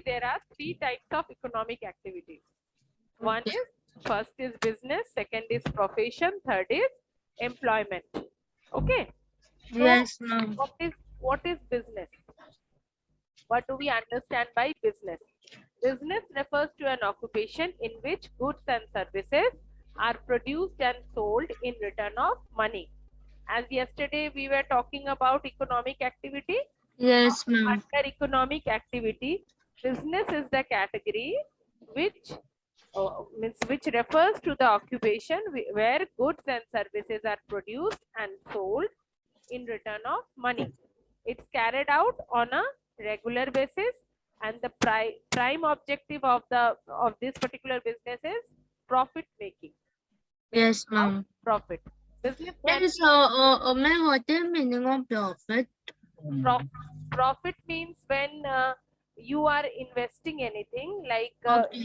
there are three types of economic activities. One is, first is business, second is profession, third is employment. Okay. So Yes, ma'am. what is business? What do we understand by business? Business refers to an occupation in which goods and services are produced and sold in return of money. As yesterday we were talking about economic activity. Yes, ma'am. Under economic activity, business is the category which which refers to the occupation where goods and services are produced and sold in return of money. It's carried out on a regular basis, and the prime objective of this particular business is profit making. Yes, ma'am. Profit. Business can Yes, ma'am, what is the meaning of profit? profit means when you are investing anything, like Okay.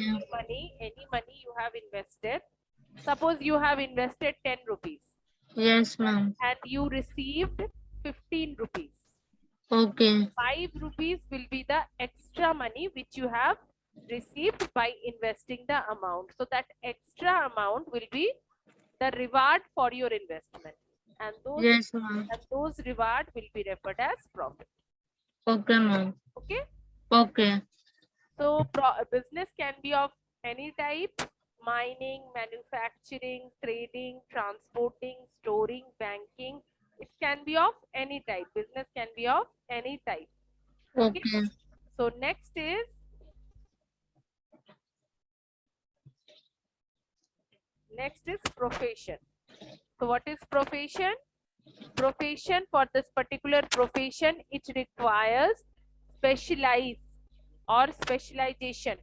any money you have invested. Suppose you have invested 10 rupees Yes, ma'am. and you received 15 rupees. Okay. 5 rupees will be the extra money which you have received by investing the amount. So that extra amount will be the reward for your investment, and Yes, ma'am. those reward will be referred as profit. Okay, ma'am. Okay. Okay. So business can be of any type: mining, manufacturing, trading, transporting, storing, banking. It can be of any type. Business can be of any type. Okay. So next is profession. So what is profession? Profession, for this particular profession, it requires specialize or specialization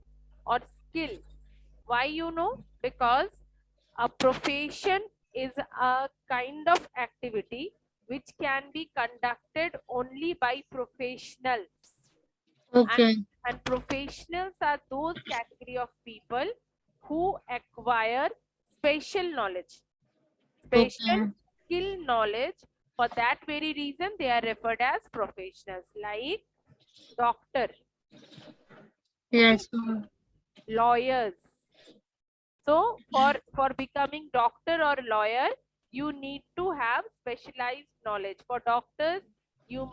or skill. Why, you know? Because a profession is a kind of activity which can be conducted only by professionals. Okay. And professionals are those category of people who acquire special knowledge, special skill knowledge. For that very reason, they are referred as professionals, like doctor, Yes, ma'am. lawyers. So for becoming doctor or lawyer, you need to have specialized knowledge. For doctors, you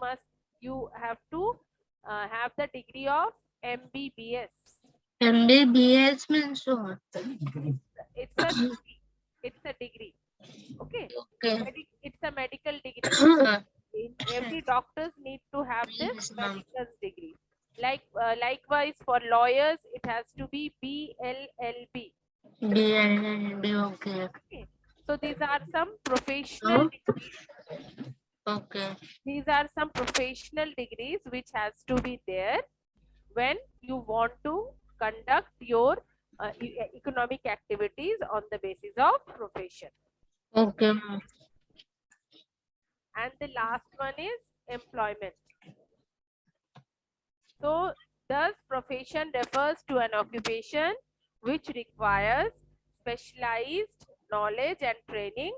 have to have the degree of MBBS. MBBS means what? It's a degree. It's a degree. Okay. Okay. It's a medical degree. Every doctors need to have this Yes, ma'am. medical degree. Likewise, for lawyers, it has to be BLLB. BLLB, okay. Okay. So these are some professional degrees. Okay. These are some professional degrees which has to be there when you want to conduct your economic activities on the basis of profession. Okay, ma'am. And the last one is employment. So thus profession refers to an occupation which requires specialized knowledge and training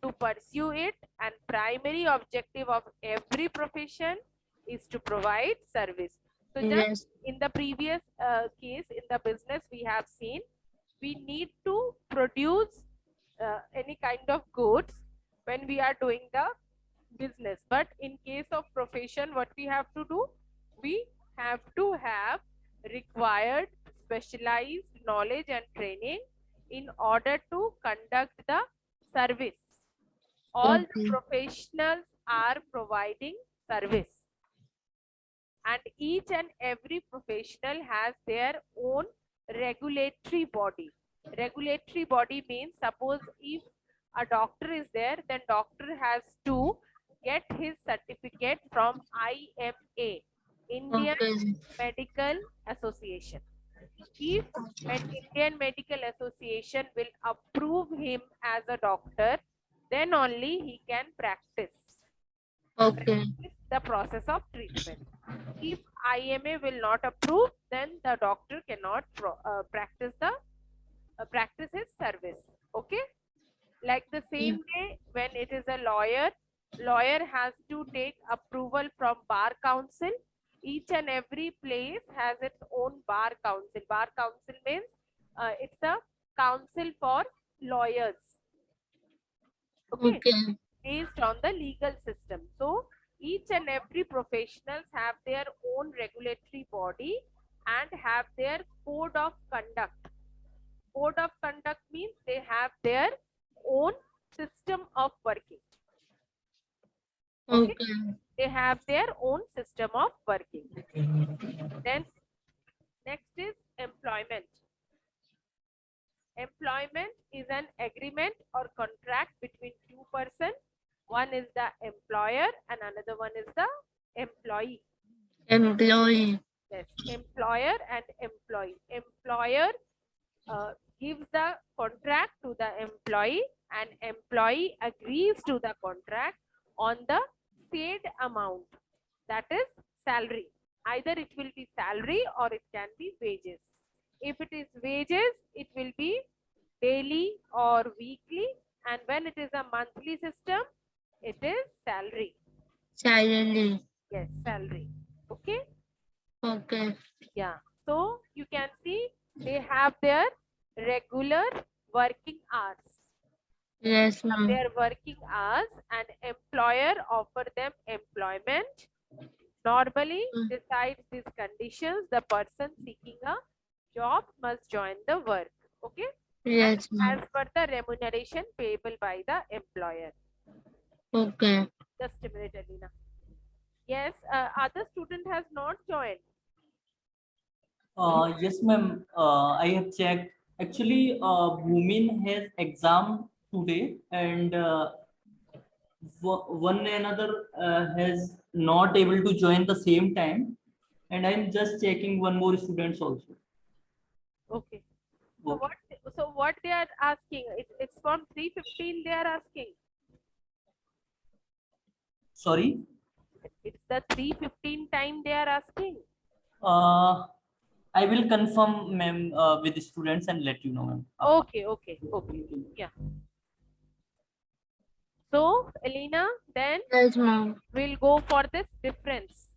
to pursue it, and primary objective of every profession is to provide service. So just in the previous case, in the business, we have seen we need to produce any kind of goods when we are doing the business. But in case of profession, what we have to do? We have to have required specialized knowledge and training in order to conduct the service. All the professionals are providing service, and each and every professional has their own regulatory body. Regulatory body means, suppose if a doctor is there, then doctor has to get his certificate from IMA, Indian Medical Association. If an Indian Medical Association will approve him as a doctor, then only he can practice the process of treatment. If IMA will not approve, then the doctor cannot practice his service. Okay. Like the same way, when it is a lawyer has to take approval from Bar Council Each and every place has its own bar council. Bar council means it's a council for lawyers. Okay, Okay. based on the legal system. So each and every professionals have their own regulatory body and have their code of conduct. Code of conduct means they have their own system of working. Okay, Okay. they have their own system of working. Then next is employment. Employment is an agreement or contract between two persons. One is the employer and another one is the employee. Employee. Yes, employer and employee. Employer gives the contract to the employee and employee agrees to the contract on the paid amount, that is salary. Either it will be salary or it can be wages. If it is wages, it will be daily or weekly, and when it is a monthly system, it is salary. Salary. Yes, salary. Okay. Okay. Yeah. So you can see they have their regular working hours. Yes, Have ma'am. their working hours and employer offer them employment. Normally, besides these conditions, the person seeking a job must join the work. Okay. And Yes, as ma'am. per the remuneration payable by the employer. Okay. Just a minute, Alina. Yes, other student has not joined. Yes, ma'am. I have checked. Actually, Bhumin has exam today, and one another has not able to join the same time. And I'm just checking one more students also. Okay. So Okay. what they are asking? It's from 3:15 they are asking. Sorry. It's the 3:15 time they are asking. Uh, I will confirm, ma'am, with the students and let you know, ma'am. Okay, okay, okay. Yeah. So, Elena, then Yes, ma'am. we'll go for this difference.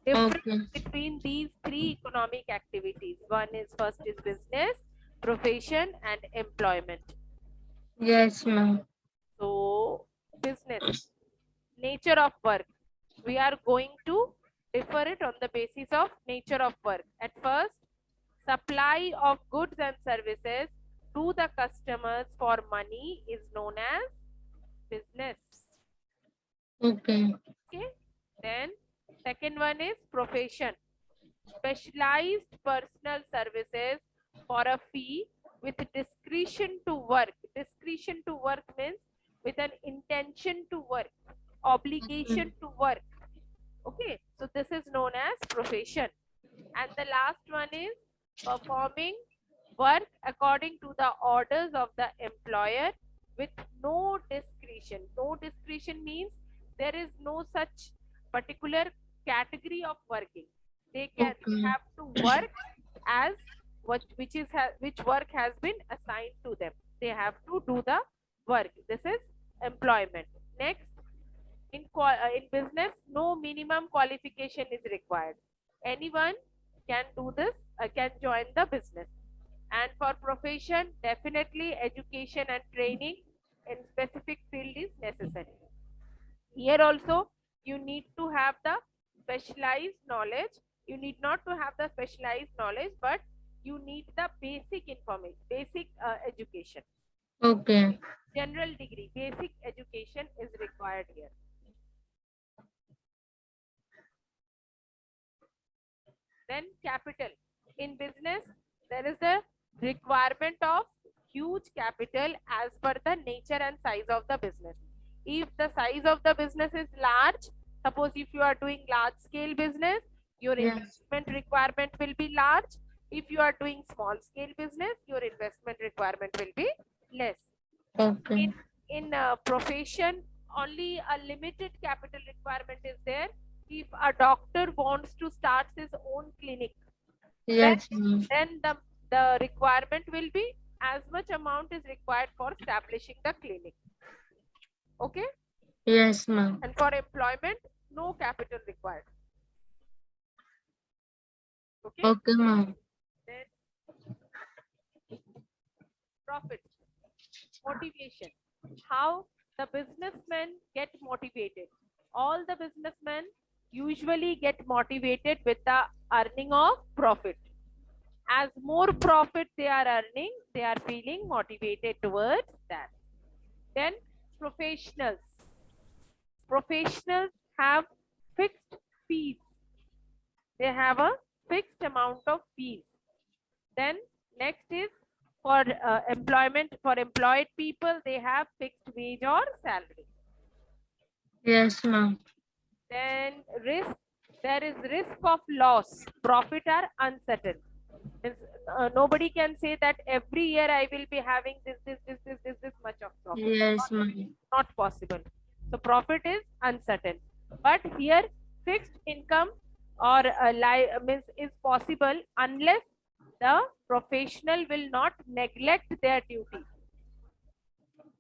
Difference Okay. between these three economic activities. One is first is business, profession, and employment. Yes, ma'am. So, business, nature of work. We are going to differ it on the basis of nature of work. At first, supply of goods and services to the customers for money is known as business. Okay. Okay. Then second one is profession. Specialized personal services for a fee with discretion to work. Discretion to work means with an intention to work, obligation to work. Okay. So this is known as profession. And the last one is performing work according to the orders of the employer with no discretion. No discretion means there is no such particular category of working. They Okay. have to work as which work has been assigned to them. They have to do the work. This is employment. Next, in business, no minimum qualification is required. Anyone can do this, can join the business. And for profession, definitely education and training in specific field is necessary. Here also, you need to have the specialized knowledge. You need not to have the specialized knowledge, but you need the basic information, basic education. Okay. General degree, basic education is required here. Then capital. In business, there is a requirement of huge capital as per the nature and size of the business. If the size of the business is large, suppose if you are doing large scale business, your Yes. investment requirement will be large. If you are doing small scale business, your investment requirement will be less. Okay. In profession, only a limited capital requirement is there. If a doctor wants to start his own clinic, then Yes, ma'am. the requirement will be as much amount is required for establishing the clinic. Okay. Yes, ma'am. And for employment, no capital required. Okay. Okay, ma'am. Then profits, motivation. How the businessmen get motivated. All the businessmen usually get motivated with the earning of profit. As more profit they are earning, they are feeling motivated towards that. Then professionals. Professionals have fixed fees. They have a fixed amount of fees. Then next is for employment, for employed people, they have fixed wage or salary. Yes, ma'am. Then risk, there is risk of loss. Profit are uncertain. Means, nobody can say that every year I will be having this much of profit. Yes, ma'am. Not possible. So profit is uncertain. But here fixed income or means is possible unless the professional will not neglect their duty.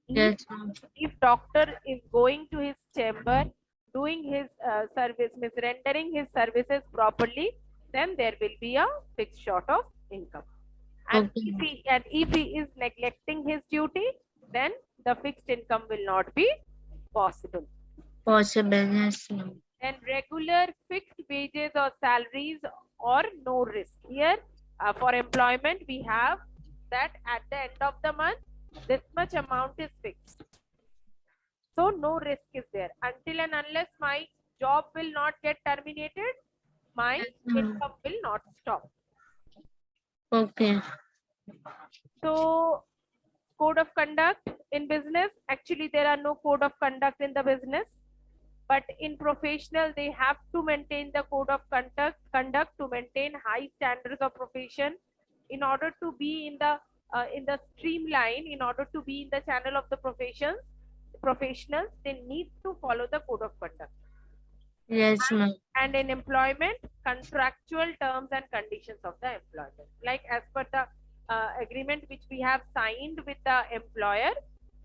Yes, ma'am. If doctor is going to his chamber, doing his service, means rendering his services properly, then there will be a fixed sort of income. And Okay. if he is neglecting his duty, then the fixed income will not be possible. Possible. Yes, ma'am. And regular fixed wages or salaries or no risk. Here for employment we have that at the end of the month this much amount is fixed. So no risk is there. Until and unless my job will not get terminated, my income will not stop. Okay. So code of conduct in business, actually there are no code of conduct in the business, but in professional they have to maintain the code of conduct to maintain high standards of profession in order to be in the streamline, in order to be in the channel of the professionals, they need to follow the code of conduct. Yes, ma'am. And in employment, contractual terms and conditions of the employment, like as per the agreement which we have signed with the employer,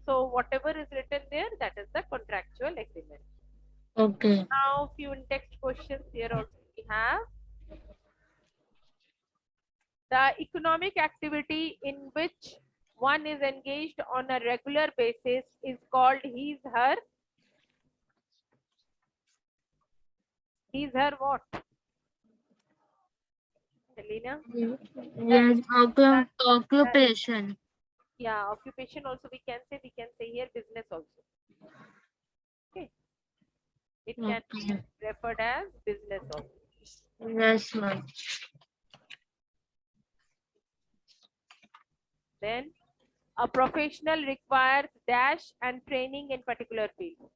so whatever is written there, that is the contractual agreement. Okay. Now few in text questions here also we have. The economic activity in which one is engaged on a regular basis is called his, her. His, her what? Helena? Yes, occupation. Yeah, occupation also we can say here business also. Okay. It can be Okay. referred as business also. Yes, ma'am. Then a professional requires dash and training in particular field.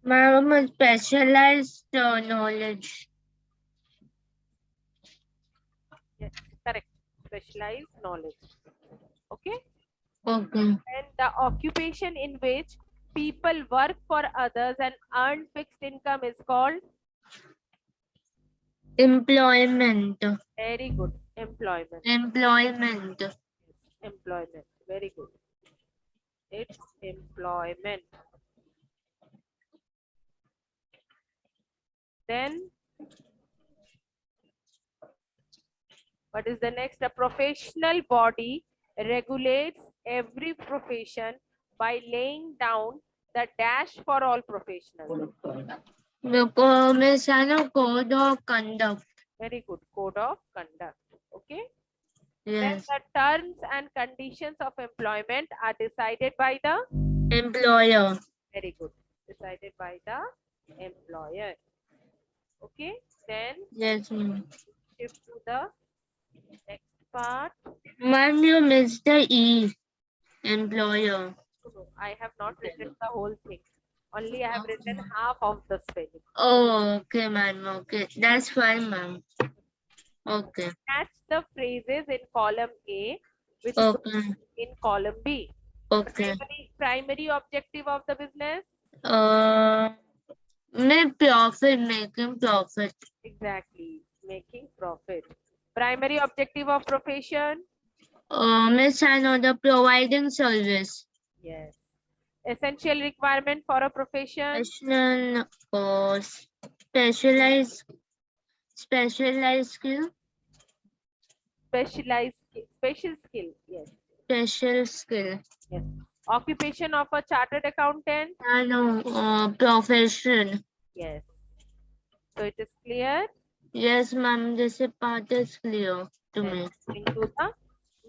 Ma'am, specialized knowledge. Yes, correct. Specialized knowledge. Okay. Okay. And the occupation in which people work for others and earn fixed income is called. Employment. Very good. Employment. Employment. Yes, employment. Very good. It's employment. Then what is the next? A professional body regulates every profession by laying down the dash for all professionals. Miss, I know code of conduct. Very good. Code of conduct. Okay. Then Yes. the terms and conditions of employment are decided by the. Employer. Very good. Decided by the employer. Okay. Then Yes, ma'am. shift to the next part. Ma'am, you missed the E. Employer. No, I have not written the whole thing. Only I have written half of the spelling. Oh, okay, ma'am. Okay. That's fine, ma'am. Okay. Match the phrases in column A with Okay. in column B. Okay. Primary objective of the business. Make profit, making profit. Exactly. Making profit. Primary objective of profession. Miss, I know the providing service. Yes. Essential requirement for a profession. Professional course. Specialized skill. Special skill. Yes. Special skill. Yes. Occupation of a chartered accountant. I know. Profession. Yes. So it is clear. Yes, ma'am. This part is clear to Then me. into the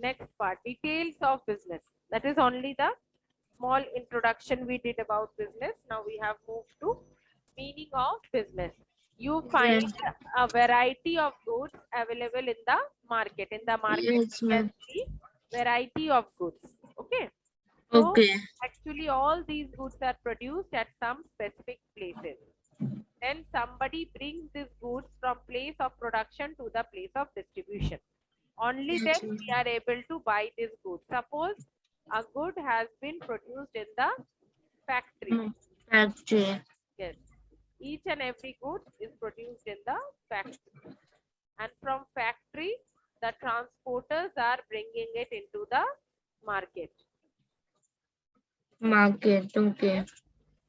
next part, details of business. That is only the small introduction we did about business. Now we have moved to meaning of business. You find Yes. a variety of goods available in the market. In the market, Yes, we can ma'am. see variety of goods. Okay. So Okay. actually all these goods are produced at some specific places. Then somebody brings these goods from place of production to the place of distribution. Only then Yes, ma'am. we are able to buy this good. Suppose a good has been produced in the factory. Factory. Yes. Each and every good is produced in the factory. And from factory, the transporters are bringing it into the market. Market. Okay.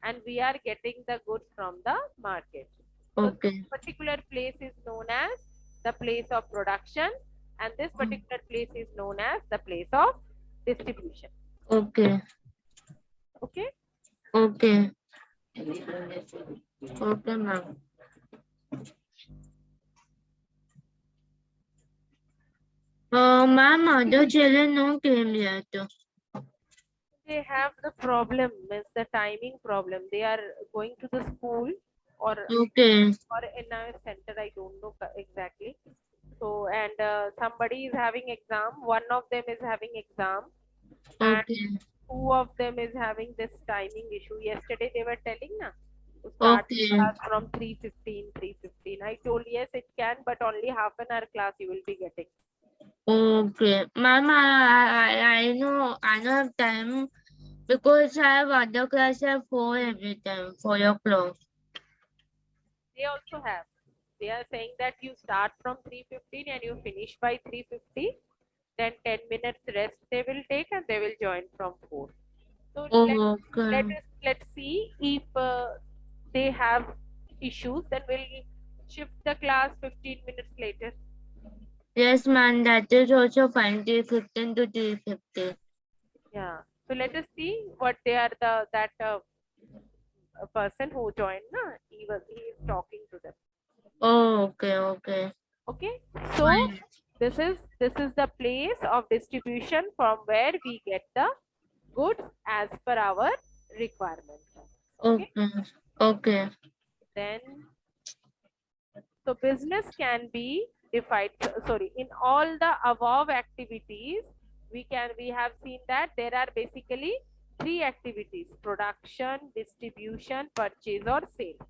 And we are getting the goods from the market. So Okay. this particular place is known as the place of production, and this particular place is known as the place of distribution. Okay. Okay. Okay. Okay, ma'am. Ma'am, other children no came yet. They have the problem, is the timing problem. They are going to the school or Okay. in a center. I don't know exactly. So and somebody is having exam. One of them is having exam, and Okay. two of them is having this timing issue. Yesterday they were telling na to start Okay. class from 3:15, 3:15. I told yes it can, but only half an hour class you will be getting. Okay. Ma'am, I know I don't have time because I have other class at 4 every time, 4 o'clock. They also have. They are saying that you start from 3:15 and you finish by 3:50. Then 10 minutes rest they will take and they will join from 4. So Oh, okay. let's see if they have issues. Then we'll shift the class 15 minutes later. Yes, ma'am, that is also fine. 3:15 to 3:50. Yeah. So let us see what they are that a person who joined. Na, he is talking to them. Oh, okay, okay. Okay. So Fine. this is the place of distribution from where we get the goods as per our requirement. Okay. Okay. Okay. Then so business can be defined. Sorry, in all the above activities, we have seen that there are basically three activities: production, distribution, purchase, or sale.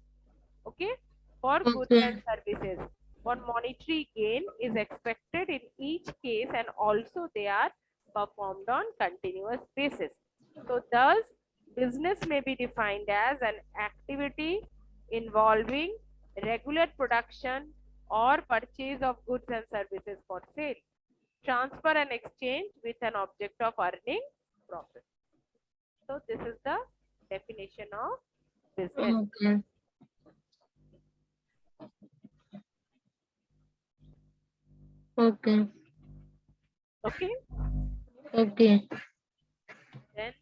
Okay, for goods Okay. and services. One monetary gain is expected in each case, and also they are performed on continuous basis. So, thus, business may be defined as an activity involving regular production or purchase of goods and services for sale, transfer and exchange with an object of earning profit. So, this is the definition of business. Okay. Okay. Okay, Okay. then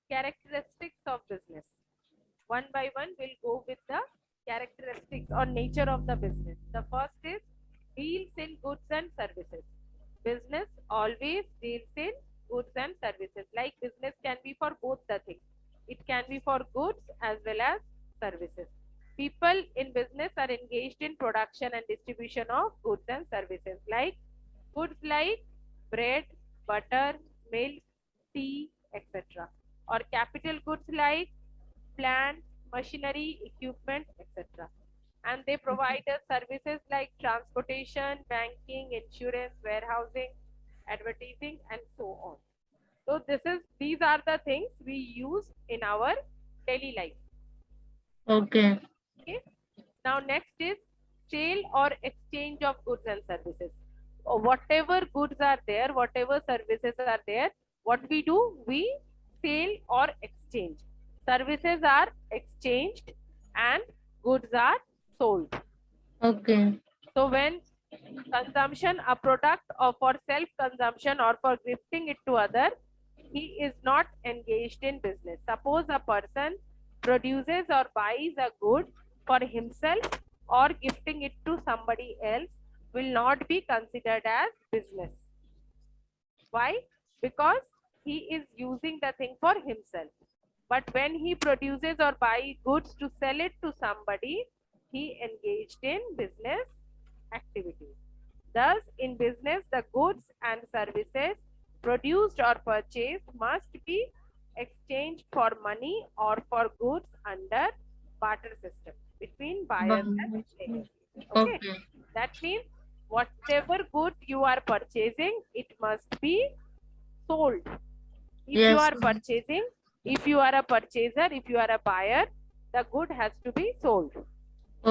characteristics of business. One by one, we'll go with the characteristics or nature of the business. The first is deals in goods and services. Business always deals in goods and services. Like business can be for both the things. It can be for goods as well as services. People in business are engaged in production and distribution of goods and services. Like goods like bread, butter, milk, tea, etc. Or capital goods like plant, machinery, equipment, etc. And they provide us services like transportation, banking, insurance, warehousing, advertising, and so on. So these are the things we use in our daily life. Okay. Okay. Now next is sale or exchange of goods and services. Whatever goods are there, whatever services are there, what we do, we sell or exchange. services are exchanged, and goods are sold. Okay. So when consumption a product or for self consumption or for gifting it to other, he is not engaged in business. Suppose a person produces or buys a good for himself or gifting it to somebody else, will not be considered as business. Why? Because he is using the thing for himself. But when he produces or buys goods to sell it to somebody, he engaged in business activities. Thus, in business, the goods and services produced or purchased must be exchanged for money or for goods under barter system between buyers and sellers. Okay, Okay. that means whatever good you are purchasing, it must be sold. If you Yes. are purchasing, if you are a purchaser, if you are a buyer, the good has to be sold.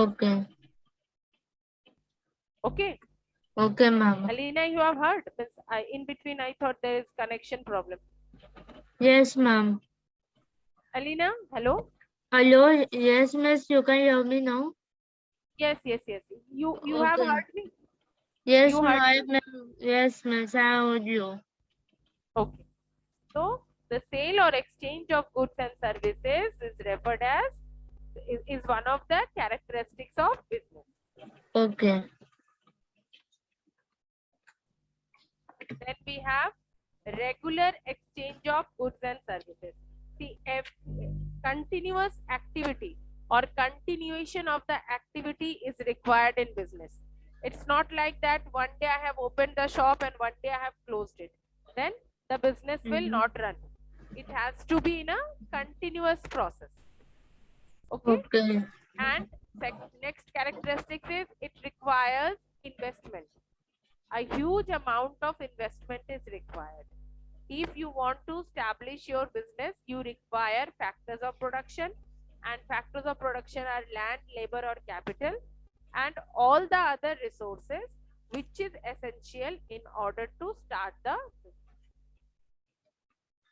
Okay. Okay. Okay, ma'am. Alina, you have heard? In between, I thought there is connection problem. Yes, ma'am. Alina, hello? Hello. Yes, miss. You can hear me now. Yes, yes, yes. You have Okay. heard me? Yes, You heard me? ma'am. Yes, miss. I heard you. Okay. So the sale or exchange of goods and services is referred as is one of the characteristics of business. Okay. Then we have regular exchange of goods and services. See, continuous activity or continuation of the activity is required in business. It's not like that one day I have opened the shop and one day I have closed it. Then the business will not run. It has to be in a continuous process. Okay. Okay. And next characteristic is it requires investment. A huge amount of investment is required. If you want to establish your business, you require factors of production, and factors of production are land, labor, or capital, and all the other resources which is essential in order to start the business.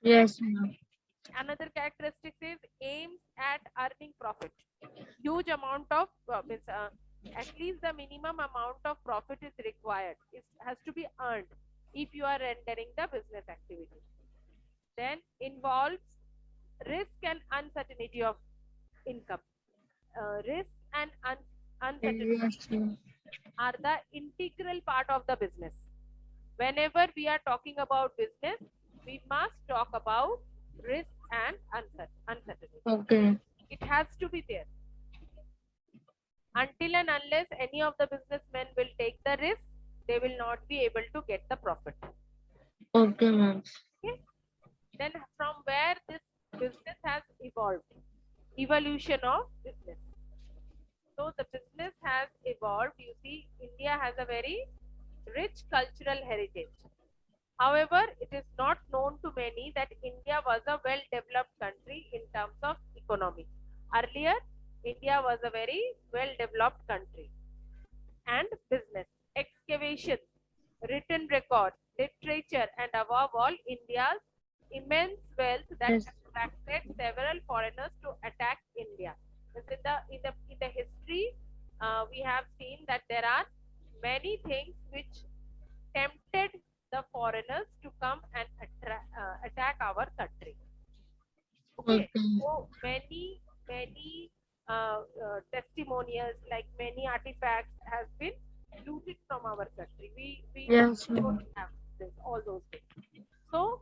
Yes, ma'am. Another characteristic is aims at earning profit. Huge amount of at least the minimum amount of profit is required. It has to be earned if you are rendering the business activity. Then involves risk and uncertainty of income. Risk and uncertainty Yes, ma'am. are the integral part of the business. Whenever we are talking about business, we must talk about risk and uncertainty. Okay. It has to be there. Until and unless any of the businessmen will take the risk, they will not be able to get the profit. Okay, ma'am. Okay? Then from where this business has evolved, evolution of business. So the business has evolved. You see, India has a very rich cultural heritage. However, it is not known to many that India was a well-developed country in terms of economy. Earlier, India was a very well-developed country. And business, excavations, written records, literature, and above all, India's immense wealth that Yes. attracted several foreigners to attack India. In the history, we have seen that there are many things which tempted the foreigners to come and attack our country. Okay, Okay. so many testimonials, like many artifacts, has been looted from our country. We Yes, don't ma'am. have this, all those things. So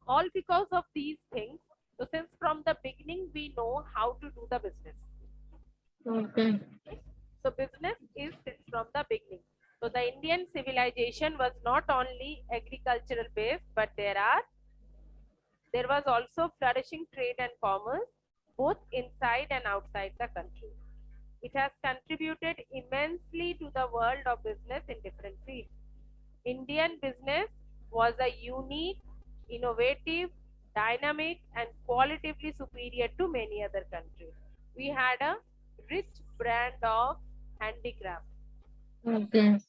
all because of these things. So since from the beginning we know how to do the business. Okay. So business is since from the beginning. So the Indian civilization was not only agricultural based, but there was also flourishing trade and commerce both inside and outside the country. It has contributed immensely to the world of business in different fields. Indian business was a unique, innovative, dynamic, and qualitatively superior to many other countries. We had a rich brand of handicraft. Okay.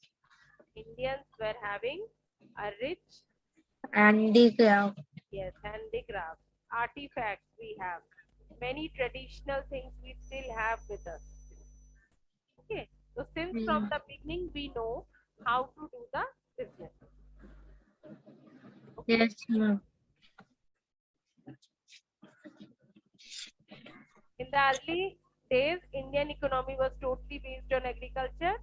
Indians were having a rich, Handicraft. yes, handicraft, artifacts we have. many traditional things we still have with us. Okay, so since from Mm. the beginning we know how to do the business. Okay, Yes, ma'am. in the early days, Indian economy was totally based on agriculture.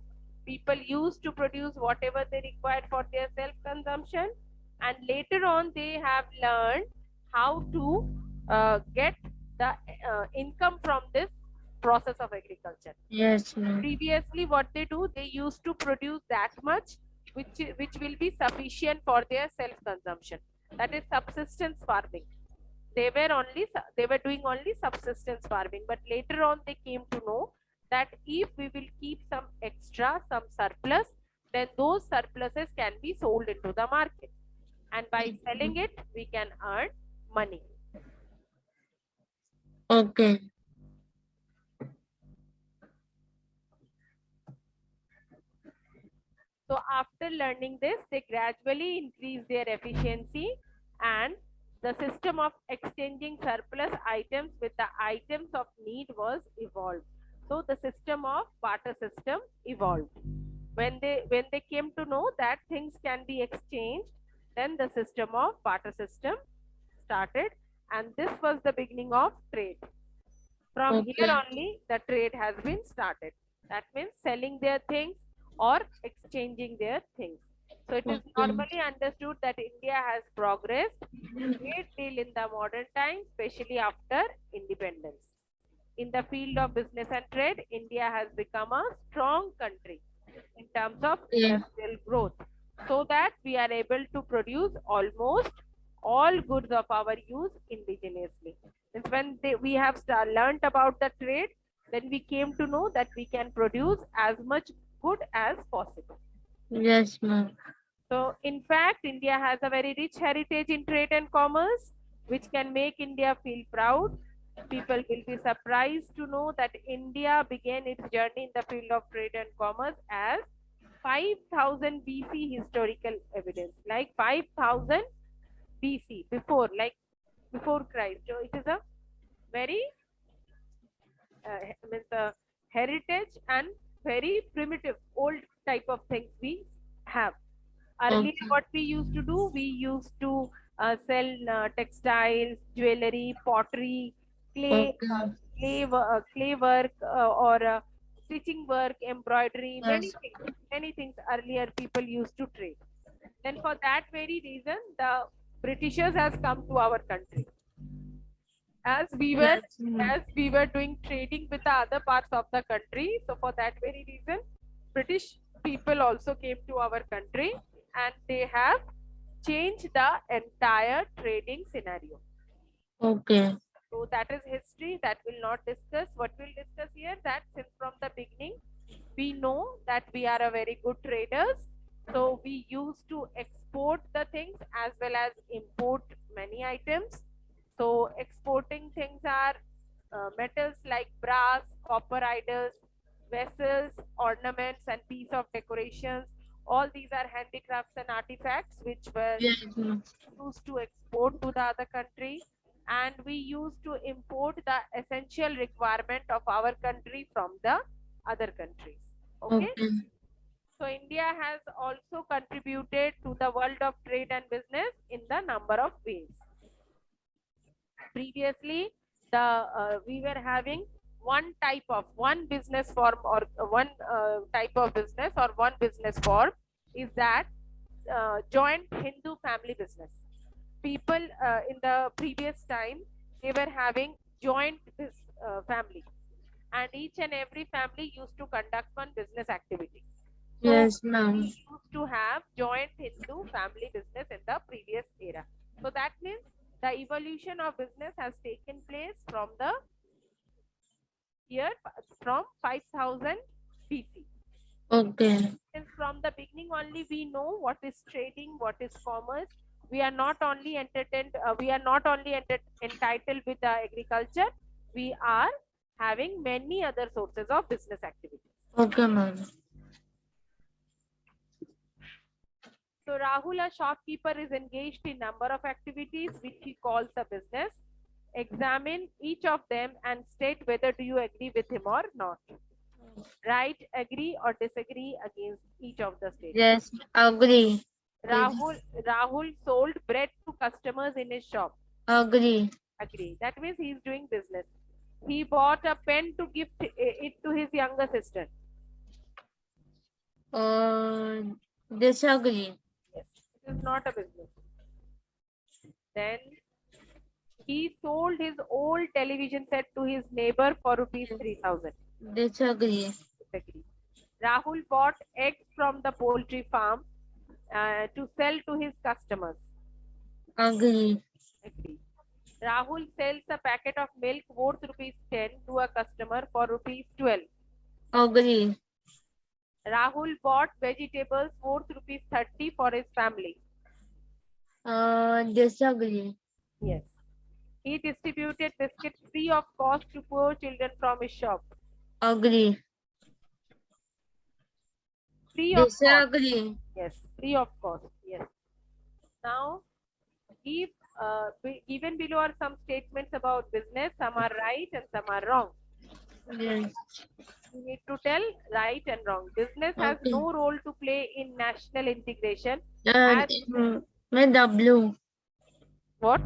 People used to produce whatever they required for their self-consumption, and later on they have learned how to get the income from this process of agriculture. Yes, ma'am. Previously, what they do, they used to produce that much which will be sufficient for their self-consumption. That is subsistence farming. They were doing only subsistence farming, but later on they came to know that if we will keep some extra, some surplus, then those surpluses can be sold into the market, and by selling it we can earn money. Okay. So after learning this, they gradually increase their efficiency, and the system of exchanging surplus items with the items of need was evolved. So the system of barter system evolved. When they came to know that things can be exchanged, then the system of barter system started, and this was the beginning of trade. From here Okay. only the trade has been started. That means selling their things or exchanging their things. So it is Okay. normally understood that India has progressed a great deal in the modern times, especially after independence. In the field of business and trade, India has become a strong country in terms of Yeah. industrial growth, so that we are able to produce almost all goods of our use indigenously. Means when we have learnt about the trade, then we came to know that we can produce as much good as possible. Yes, ma'am. So, in fact, India has a very rich heritage in trade and commerce, which can make India feel proud. People will be surprised to know that India began its journey in the field of trade and commerce as 5000 BC historical evidence, like 5000 BC, before Christ. So, it is a very means a heritage and very primitive old type of things we have. Earlier, Okay. what we used to do, we used to sell textiles, jewelry, pottery, clay, Okay. clay work, or stitching work, embroidery, Yes. many things earlier people used to trade. Then for that very reason, the Britishers has come to our country, as we were Yes, ma'am. as we were doing trading with the other parts of the country. So for that very reason, British people also came to our country, and they have changed the entire trading scenario. Okay. So that is history that we'll not discuss. What we'll discuss here, that since from the beginning we know that we are a very good traders. So we used to export the things as well as import many items. So exporting things are metals like brass, copper idols, vessels, ornaments, and piece of decorations. All these are handicrafts and artifacts which were Yes, ma'am. used to export to the other country, and we used to import the essential requirement of our country from the other countries. Okay, Okay. so India has also contributed to the world of trade and business in the number of ways. Previously, the we were having one business form, or one type of business, or one business form, is that joint Hindu family business. People in the previous time, they were having joint family, and each and every family used to conduct one business activity. So Yes, ma'am. we used to have joint Hindu family business in the previous era. So that means the evolution of business has taken place from the year from 5000 BC. Okay. Since from the beginning only we know what is trading, what is commerce. We are not only entertained, we are not only entitled with the agriculture. We are having many other sources of business activities. Okay, ma'am. So Rahul, a shopkeeper, is engaged in number of activities which he calls a business. Examine each of them and state whether do you agree with him or not. Write agree or disagree against each of the statements. Yes, agree. Rahul sold bread to customers in his shop. Agree. Agree. That means he is doing business. He bought a pen to gift it to his younger sister. Disagree. Yes, it is not a business. Then he sold his old television set to his neighbor for rupees 3,000. Disagree. Disagree. Rahul bought eggs from the poultry farm to sell to his customers. Agree. Agree. Rahul sells a packet of milk worth rupees 10 to a customer for rupees 12. Agree. Rahul bought vegetables worth rupees 30 for his family. Disagree. Yes. He distributed biscuits free of cost to poor children from his shop. Agree. Free of cost. Disagree. Yes, free of cost. Yes. Now, give given below are some statements about business. Some are right and some are wrong. Yes. You need to tell right and wrong. Business has Okay. no role to play in national integration. W. What?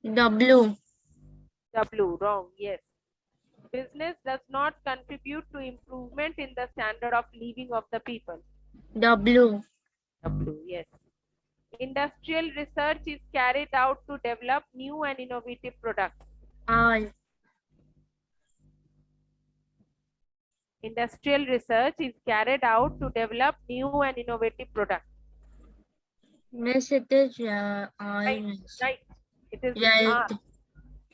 W. W. Wrong. Yes. Business does not contribute to improvement in the standard of living of the people. W. W. Yes. Industrial research is carried out to develop new and innovative products. R. Industrial research is carried out to develop new and innovative products. Miss, it is R. Right. Miss. Right. It is Right. R.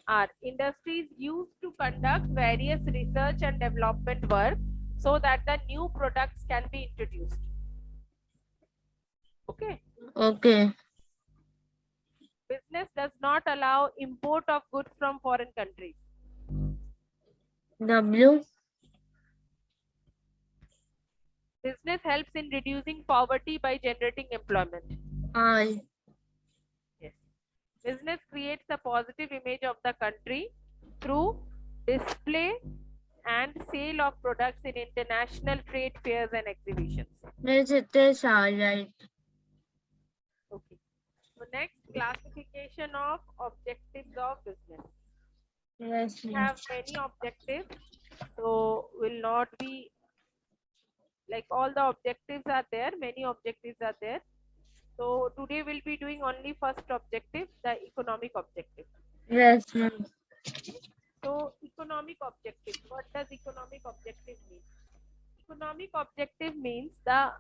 R. Industries used to conduct various research and development work so that the new products can be introduced. Okay. Okay. Business does not allow import of goods from foreign countries. W. Business helps in reducing poverty by generating employment. R. Yes. Business creates a positive image of the country through display and sale of products in international trade fairs and exhibitions. Miss, it is R. Right. Okay. So next, classification of objectives of business. Yes, We have miss. many objectives, so will not be like all the objectives are there, many objectives are there. So today we'll be doing only first objective, the economic objective. Yes, miss. So economic objective, what does economic objective mean? Economic objective means the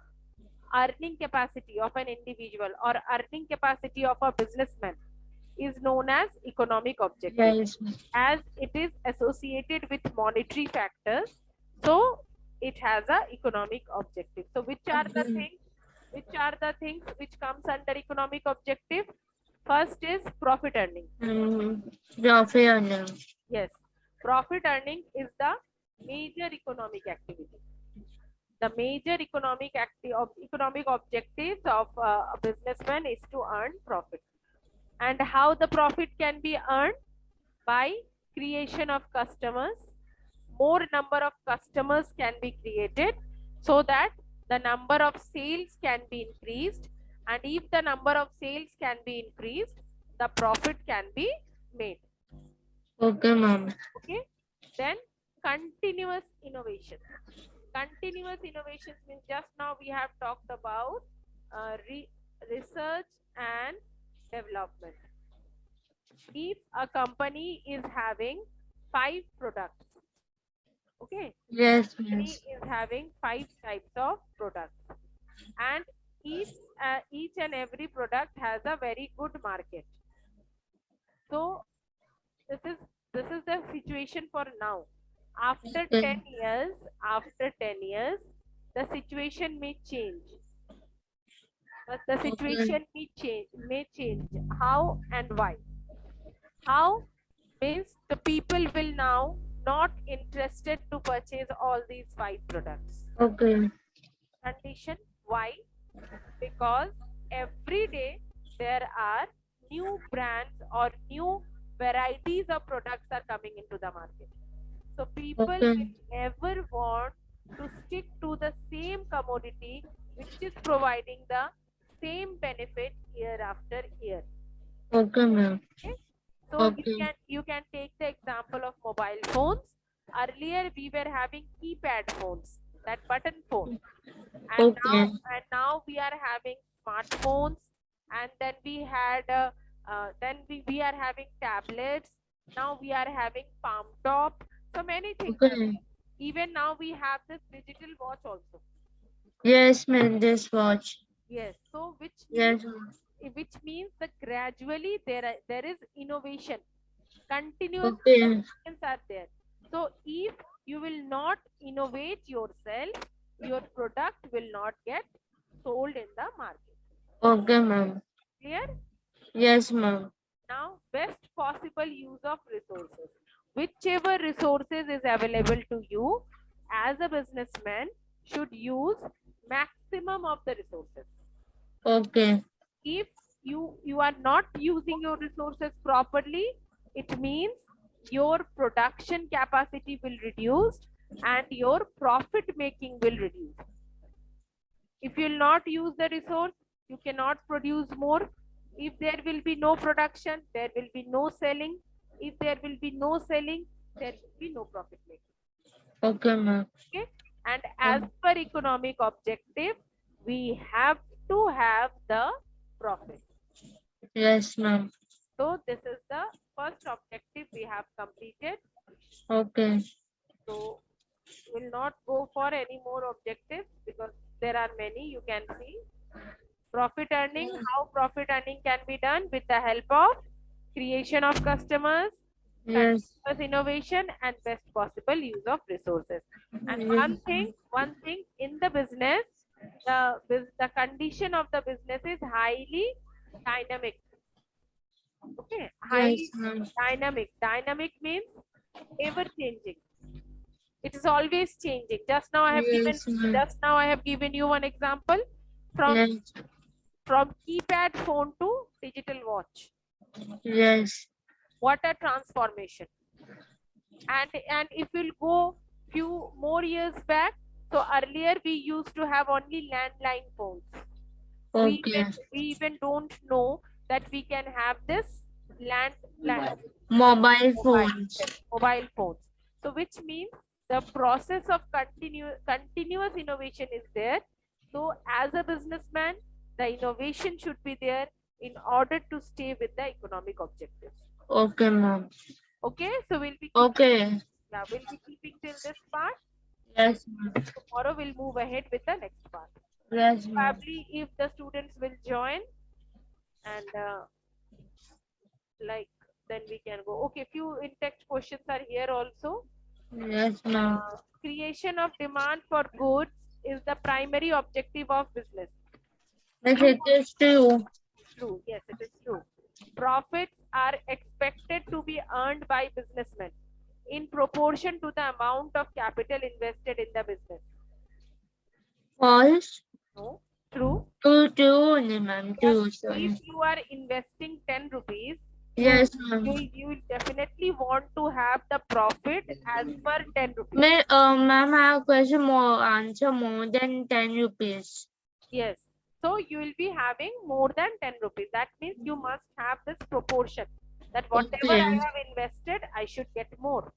earning capacity of an individual or earning capacity of a businessman is known as economic objective, Yes, miss. as it is associated with monetary factors. So it has a economic objective. So which are the things? Which are the things which comes under economic objective? First is profit earning. Profit earning. Yes, profit earning is the major economic activity. The major economic objectives of a businessman is to earn profit. And how the profit can be earned? By creation of customers. More number of customers can be created so that the number of sales can be increased, and if the number of sales can be increased, the profit can be made. Okay, ma'am. Okay. Then continuous innovation. Continuous innovations means just now we have talked about research and development. If a company is having 5 products, okay, Yes, company miss. is having 5 types of products, and each and every product has a very good market. So this is the situation for now. After Okay. 10 years, the situation may change. But the situation may change. How and why? How means the people will now not interested to purchase all these 5 products. Okay. Condition why? Because every day there are new brands or new varieties of products are coming into the market. So people Okay. will never want to stick to the same commodity which is providing the same benefit year after year. Okay, ma'am. Okay? So Okay. you can take the example of mobile phones. Earlier we were having keypad phones, that button phone, and Okay. now we are having smartphones, and then we are having tablets. Now we are having palm top. So many things are Okay. there. Even now we have this digital watch also. Yes, ma'am. This watch. Yes. So Yes, ma'am. which means that gradually there is innovation, continuous Okay. innovations are there. So if you will not innovate yourself, your product will not get sold in the market. Okay, ma'am. Clear? Yes, ma'am. Now, best possible use of resources. Whichever resources is available to you as a businessman should use maximum of the resources. Okay. If you are not using your resources properly, it means your production capacity will reduce and your profit making will reduce. If you will not use the resource, you cannot produce more. If there will be no production, there will be no selling. If there will be no selling, there will be no profit making. Okay, ma'am. Okay, and as per economic objective, we have to have the profit. Yes, ma'am. So this is the first objective we have completed. Okay. So we'll not go for any more objectives because there are many. You can see profit earning, how profit earning can be done with the help of creation of customers, Yes. continuous innovation, and best possible use of resources. And Yes. one thing in the business, the condition of the business is highly dynamic. Okay, Yes, highly ma'am. dynamic. Dynamic means ever changing. It is always changing. Yes, ma'am. Just now I have given you one example from Yes. keypad phone to digital watch. Yes. What a transformation. And if we'll go few more years back, so earlier we used to have only landline phones. Okay. We even don't know that we can have this land Mobile mobile phones. yes, mobile phones. So which means the process of continuous innovation is there. So as a businessman, the innovation should be there in order to stay with the economic objectives. Okay, ma'am. Okay, so Okay. we'll be keeping till this part. And Yes, ma'am. tomorrow we'll move ahead with the next part. Yes, ma'am. Probably if the students will join, and like then we can go. Okay, few in text questions are here also. Yes, ma'am. Creation of demand for goods is the primary objective of business. Yes, True. it is true. True. Yes, it is true. Profits are expected to be earned by businessmen in proportion to the amount of capital invested in the business. False. No. True. True only, ma'am. True. Sorry. If you are investing 10 rupees, Yes, ma'am. you will definitely want to have the profit as per 10 rupees. Ma'am, I have question more answer more than 10 rupees. Yes. So you will be having more than 10 rupees. That means you must have this proportion that whatever Okay. I have invested, I should get more.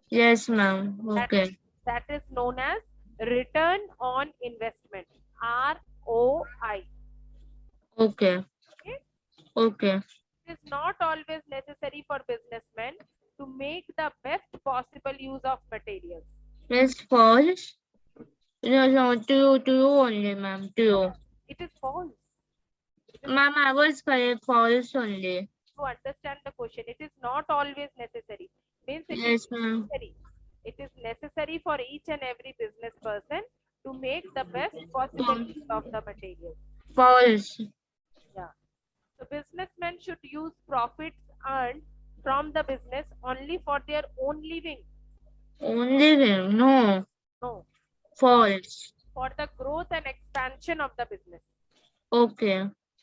Yes, ma'am. That Okay. that is known as return on investment, ROI. Okay. Okay? Okay. It is not always necessary for businessmen to make the best possible use of materials. Yes, false. No, true only, ma'am. True. It is false. Ma'am, I was correct. False only. To understand the question, it is not always necessary. Means it is Yes, ma'am. necessary. It is necessary for each and every business person to make the best possible use of the materials. False. Yeah. So businessmen should use profits earned from the business only for their own living. Only them. No. No. False. For the growth and expansion of the business. Okay.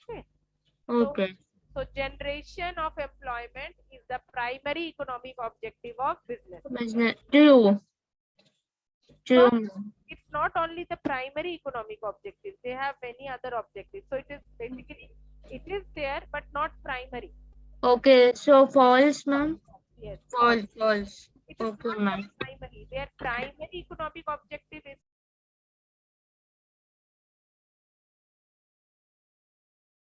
Okay. So, Okay. So generation of employment is the primary economic objective of business. Business. True. True. It's not only the primary economic objective, they have many other objectives. So it is basically, it is there, but not primary. Okay, so false, ma'am. Yes, False, false. it is Okay, not ma'am. primary. Their primary economic